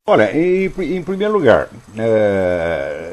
Olha, em primeiro lugar,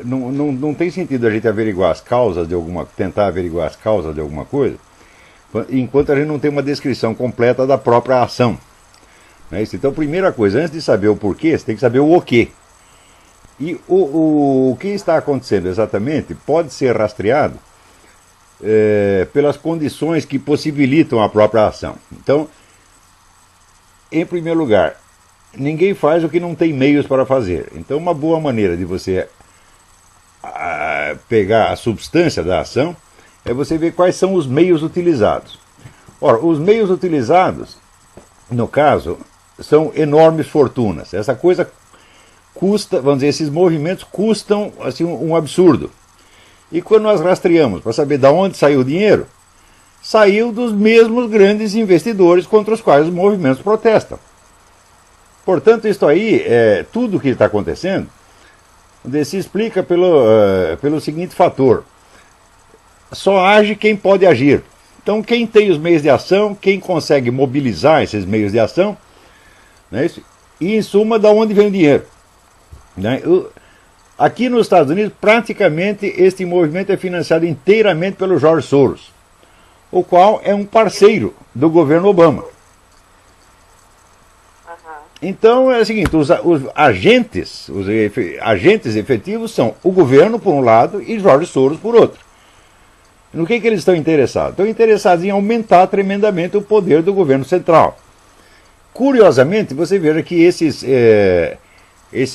não tem sentido a gente averiguar as causas de tentar averiguar as causas de alguma coisa, enquanto a gente não tem uma descrição completa da própria ação. Não é isso? Então, primeira coisa, antes de saber o porquê, você tem que saber o quê. E o que está acontecendo exatamente pode ser rastreado pelas condições que possibilitam a própria ação. Então, em primeiro lugar, ninguém faz o que não tem meios para fazer. Então, uma boa maneira de você pegar a substância da ação é você ver quais são os meios utilizados. Ora, os meios utilizados, no caso, são enormes fortunas. Essa coisa custa, vamos dizer, esses movimentos custam assim, um absurdo. E quando nós rastreamos para saber de onde saiu o dinheiro, saiu dos mesmos grandes investidores contra os quais os movimentos protestam. Portanto, isso aí, tudo o que está acontecendo, se explica pelo seguinte fator. Só age quem pode agir. Então, quem tem os meios de ação, quem consegue mobilizar esses meios de ação, né, e, em suma, de onde vem o dinheiro. Né? Aqui nos Estados Unidos, praticamente, este movimento é financiado inteiramente pelo George Soros, o qual é um parceiro do governo Obama. Então é o seguinte, os agentes efetivos são o governo por um lado e George Soros por outro. No que eles estão interessados? Estão interessados em aumentar tremendamente o poder do governo central. Curiosamente, você veja que esses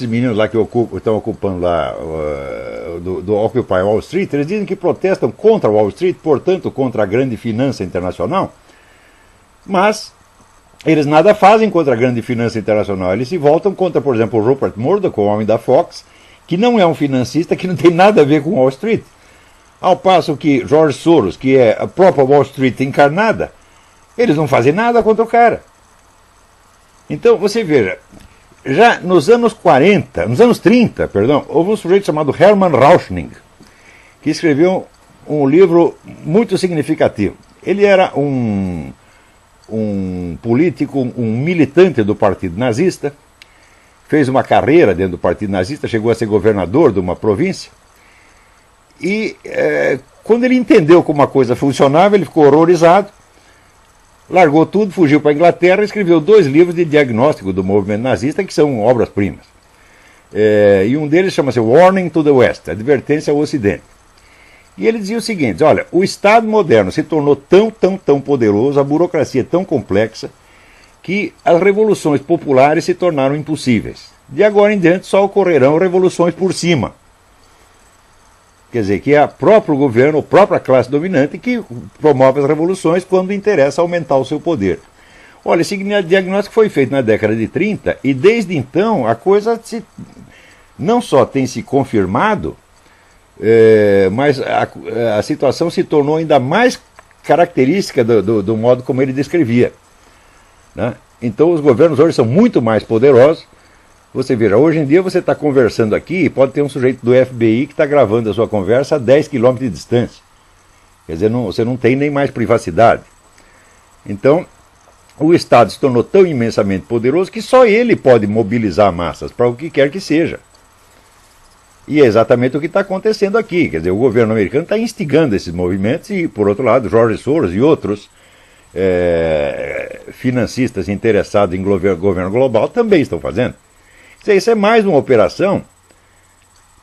meninos lá que estão ocupando lá do Occupy Wall Street, eles dizem que protestam contra Wall Street, portanto contra a grande finança internacional, mas eles nada fazem contra a grande finança internacional. Eles se voltam contra, por exemplo, o Rupert Murdoch, o homem da Fox, que não é um financista, que não tem nada a ver com Wall Street. Ao passo que George Soros, que é a própria Wall Street encarnada, eles não fazem nada contra o cara. Então, você veja, já nos anos 30, houve um sujeito chamado Hermann Rauschning, que escreveu um livro muito significativo. Ele era um político, um militante do Partido Nazista, fez uma carreira dentro do Partido Nazista, chegou a ser governador de uma província, e quando ele entendeu como a coisa funcionava, ele ficou horrorizado, largou tudo, fugiu para a Inglaterra e escreveu 2 livros de diagnóstico do movimento nazista, que são obras-primas. E um deles chama-se Warning to the West, Advertência ao Ocidente. E ele dizia o seguinte, olha, o Estado moderno se tornou tão poderoso, a burocracia tão complexa, que as revoluções populares se tornaram impossíveis. De agora em diante só ocorrerão revoluções por cima. Quer dizer, que é o próprio governo, a própria classe dominante que promove as revoluções quando interessa aumentar o seu poder. Olha, esse diagnóstico foi feito na década de 30 e desde então a coisa não só tem se confirmado, mas a situação se tornou ainda mais característica do modo como ele descrevia. Né? Então os governos hoje são muito mais poderosos. Você veja, hoje em dia você está conversando aqui e pode ter um sujeito do FBI que está gravando a sua conversa a 10 km de distância. Quer dizer, você não tem nem mais privacidade. Então, o Estado se tornou tão imensamente poderoso que só ele pode mobilizar massas para o que quer que seja. E é exatamente o que está acontecendo aqui. Quer dizer, o governo americano está instigando esses movimentos e, por outro lado, George Soros e outros financistas interessados em governo global também estão fazendo. Isso é mais uma operação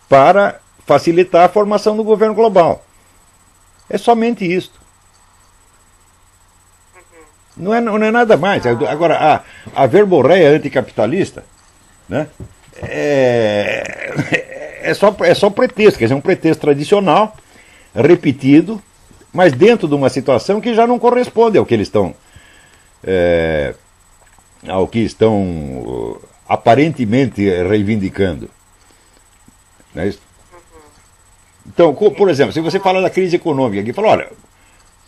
para facilitar a formação do governo global. É somente isso. Não é nada mais. Agora, a verborreia anticapitalista, né, é só pretexto, quer dizer, um pretexto tradicional, repetido, mas dentro de uma situação que já não corresponde ao que eles estão aparentemente reivindicando. Não é isso? Então, por exemplo, se você fala da crise econômica aqui, fala, olha,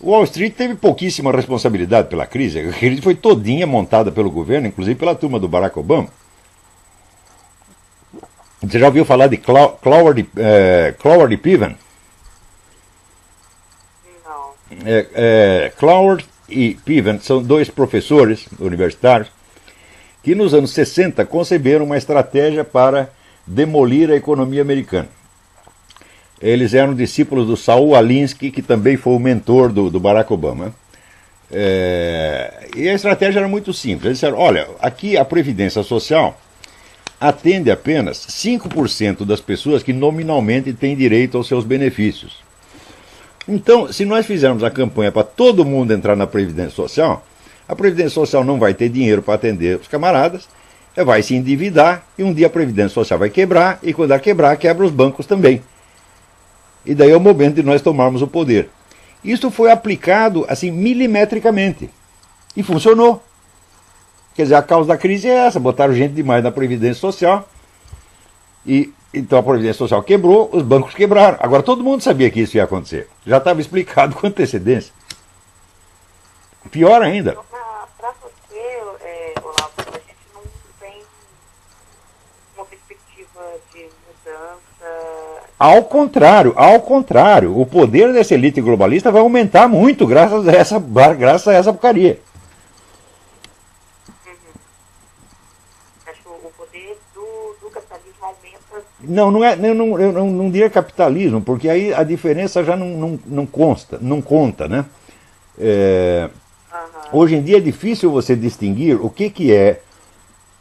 Wall Street teve pouquíssima responsabilidade pela crise. A crise foi todinha montada pelo governo, inclusive pela turma do Barack Obama. Você já ouviu falar de Cloward e Piven? Não. Cloward e Piven são 2 professores universitários que nos anos 60 conceberam uma estratégia para demolir a economia americana. Eles eram discípulos do Saul Alinsky, que também foi o mentor do Barack Obama. E a estratégia era muito simples. Eles disseram, olha, aqui a Previdência Social atende apenas 5% das pessoas que nominalmente têm direito aos seus benefícios. Então, se nós fizermos a campanha para todo mundo entrar na Previdência Social, a Previdência Social não vai ter dinheiro para atender os camaradas, vai se endividar, e um dia a Previdência Social vai quebrar, e quando ela quebrar, quebra os bancos também. E daí é o momento de nós tomarmos o poder. Isso foi aplicado, assim, milimetricamente. E funcionou. Quer dizer, a causa da crise é essa, botaram gente demais na Previdência Social, e então a Previdência Social quebrou, os bancos quebraram. Agora todo mundo sabia que isso ia acontecer. Já estava explicado com antecedência. Pior ainda. Para você, Olavo, a gente não tem uma perspectiva de mudança. Ao contrário, o poder dessa elite globalista vai aumentar muito graças a essa porcaria. Acho que o poder do capitalismo aumenta. Eu não diria capitalismo, porque aí a diferença já não conta, né? Hoje em dia é difícil você distinguir o que é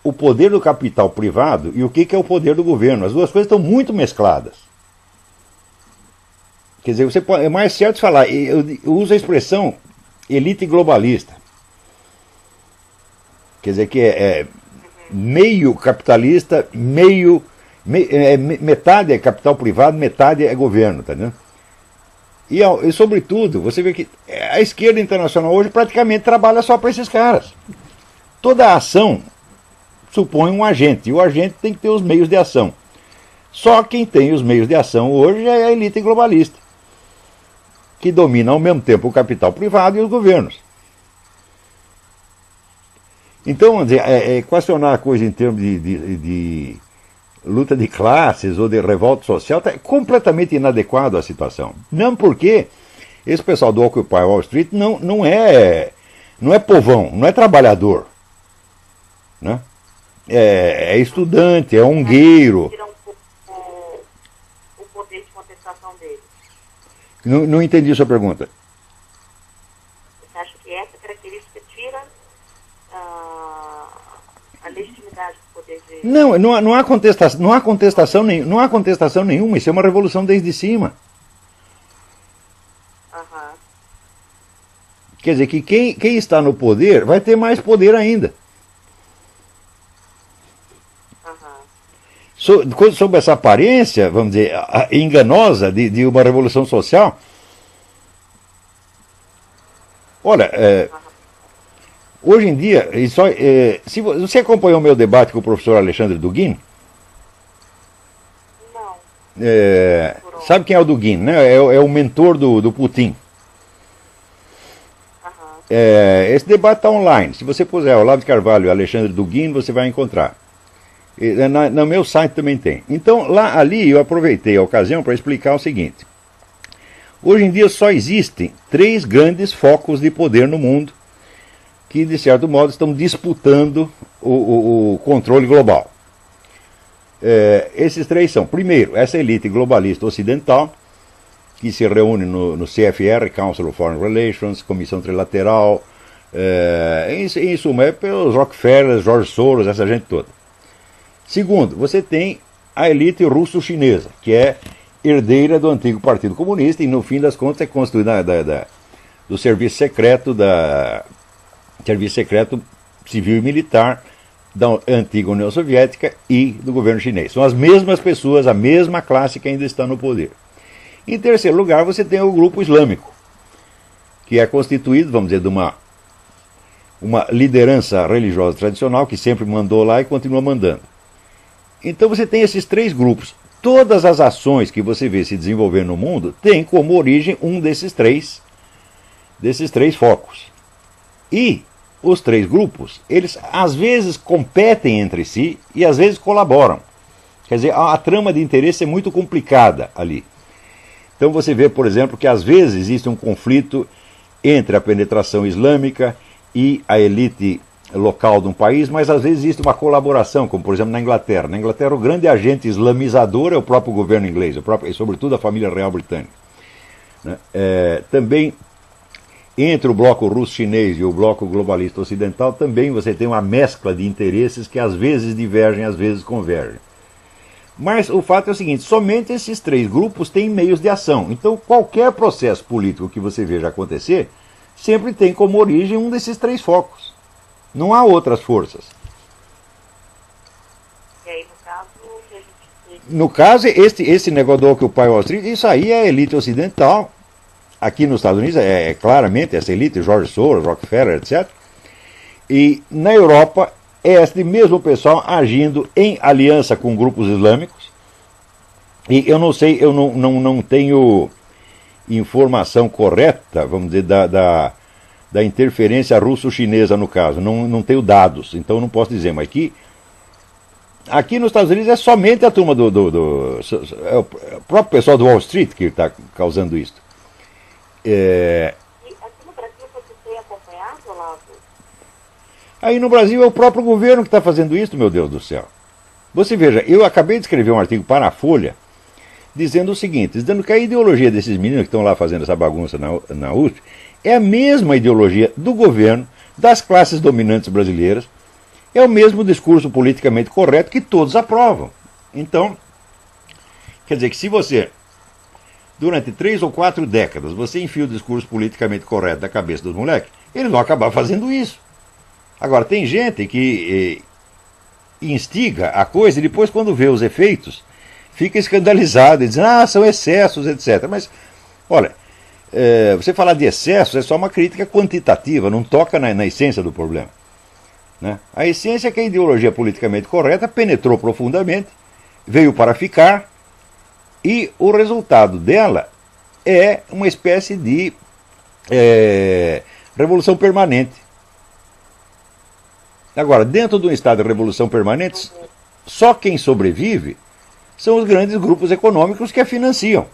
o poder do capital privado e o que é o poder do governo. As duas coisas estão muito mescladas. Quer dizer, é mais certo falar, eu uso a expressão elite globalista. Quer dizer que é meio capitalista, metade é capital privado, metade é governo, tá vendo? E sobretudo, você vê que a esquerda internacional hoje praticamente trabalha só para esses caras. Toda ação supõe um agente, e o agente tem que ter os meios de ação. Só quem tem os meios de ação hoje é a elite globalista, que domina ao mesmo tempo o capital privado e os governos. Então, vamos dizer, equacionar a coisa em termos de luta de classes ou de revolta social está completamente inadequado à situação. Não porque esse pessoal do Occupy Wall Street não é povão, não é trabalhador, né? É estudante, é ungueiro. Tira um pouco o poder de contestação deles. Não entendi a sua pergunta. Você acha que essa característica tira a legitimidade do poder de... Não há contestação nenhuma, isso é uma revolução desde cima. Quer dizer que quem está no poder vai ter mais poder ainda. Sob essa aparência, vamos dizer, enganosa de uma revolução social. Olha, hoje em dia, se você acompanhou o meu debate com o professor Alexandre Dugin? Não. Sabe quem é o Dugin, né? É o mentor do Putin. Esse debate está online. Se você puser Olavo de Carvalho e Alexandre Dugin, você vai encontrar. No meu site também tem. Então, ali eu aproveitei a ocasião para explicar o seguinte. Hoje em dia só existem 3 grandes focos de poder no mundo que, de certo modo, estão disputando o controle global. Esses 3 são, primeiro, essa elite globalista ocidental, que se reúne no CFR, Council of Foreign Relations, Comissão Trilateral, em suma, é pelos Rockefeller, George Soros, essa gente toda. Segundo, você tem a elite russo-chinesa, que é herdeira do antigo Partido Comunista e, no fim das contas, é constituída do serviço secreto civil e militar da antiga União Soviética e do governo chinês. São as mesmas pessoas, a mesma classe que ainda está no poder. Em terceiro lugar, você tem o grupo islâmico, que é constituído, vamos dizer, de uma liderança religiosa tradicional que sempre mandou lá e continua mandando. Então você tem esses 3 grupos. Todas as ações que você vê se desenvolver no mundo têm como origem um desses três focos. E os 3 grupos, eles às vezes competem entre si e às vezes colaboram. Quer dizer, a trama de interesse é muito complicada ali. Então você vê, por exemplo, que às vezes existe um conflito entre a penetração islâmica e a elite local de um país, mas às vezes existe uma colaboração, como por exemplo na Inglaterra. Na Inglaterra o grande agente islamizador é o próprio governo inglês, e sobretudo a família real britânica. Né? Também entre o bloco russo-chinês e o bloco globalista ocidental também você tem uma mescla de interesses que às vezes divergem, às vezes convergem. Mas o fato é o seguinte, somente esses três grupos têm meios de ação. Então qualquer processo político que você veja acontecer, sempre tem como origem um desses três focos. Não há outras forças. E aí, no caso, o que a gente... No caso, esse negócio do Occupy Wall Street, isso aí é a elite ocidental. Aqui nos Estados Unidos é claramente essa elite, George Soros, Rockefeller, etc. E na Europa é este mesmo pessoal agindo em aliança com grupos islâmicos. E eu não sei, eu não tenho informação correta, vamos dizer, da interferência russo-chinesa no caso. Não tenho dados, então não posso dizer. Mas aqui nos Estados Unidos é somente a turma é o próprio pessoal do Wall Street que está causando isso. E aqui no Brasil você tem acompanhado, Olavo? Aí no Brasil é o próprio governo que está fazendo isso, meu Deus do céu. Você veja, eu acabei de escrever um artigo para a Folha dizendo o seguinte, dizendo que a ideologia desses meninos que estão lá fazendo essa bagunça na USP é a mesma ideologia do governo, das classes dominantes brasileiras, é o mesmo discurso politicamente correto que todos aprovam. Então, quer dizer que se você, durante 3 ou 4 décadas, você enfia o discurso politicamente correto da cabeça dos moleques, eles vão acabar fazendo isso. Agora, tem gente que instiga a coisa e depois, quando vê os efeitos, fica escandalizado e diz, são excessos, etc. Mas, olha, você falar de excessos é só uma crítica quantitativa, não toca na essência do problema. Né? A essência é que a ideologia politicamente correta penetrou profundamente, veio para ficar, e o resultado dela é uma espécie de revolução permanente. Agora, dentro de um estado de revolução permanente, só quem sobrevive são os grandes grupos econômicos que a financiam.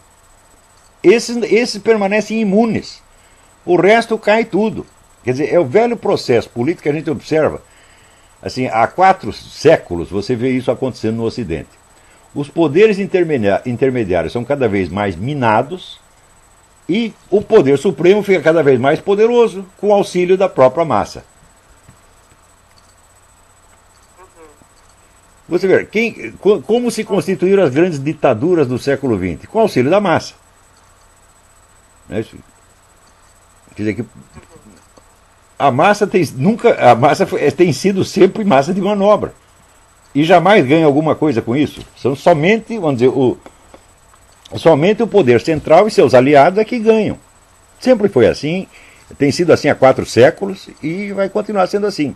Esses permanecem imunes. O resto cai tudo. Quer dizer, é o velho processo político que a gente observa. Assim, há 4 séculos você vê isso acontecendo no Ocidente. Os poderes intermediários são cada vez mais minados e o poder supremo fica cada vez mais poderoso com o auxílio da própria massa. Você vê, como se constituíram as grandes ditaduras do século XX? Com o auxílio da massa. Quer dizer que a massa tem sido sempre massa de manobra. E jamais ganha alguma coisa com isso. São somente, vamos dizer, somente o poder central e seus aliados é que ganham. Sempre foi assim, tem sido assim há 4 séculos e vai continuar sendo assim.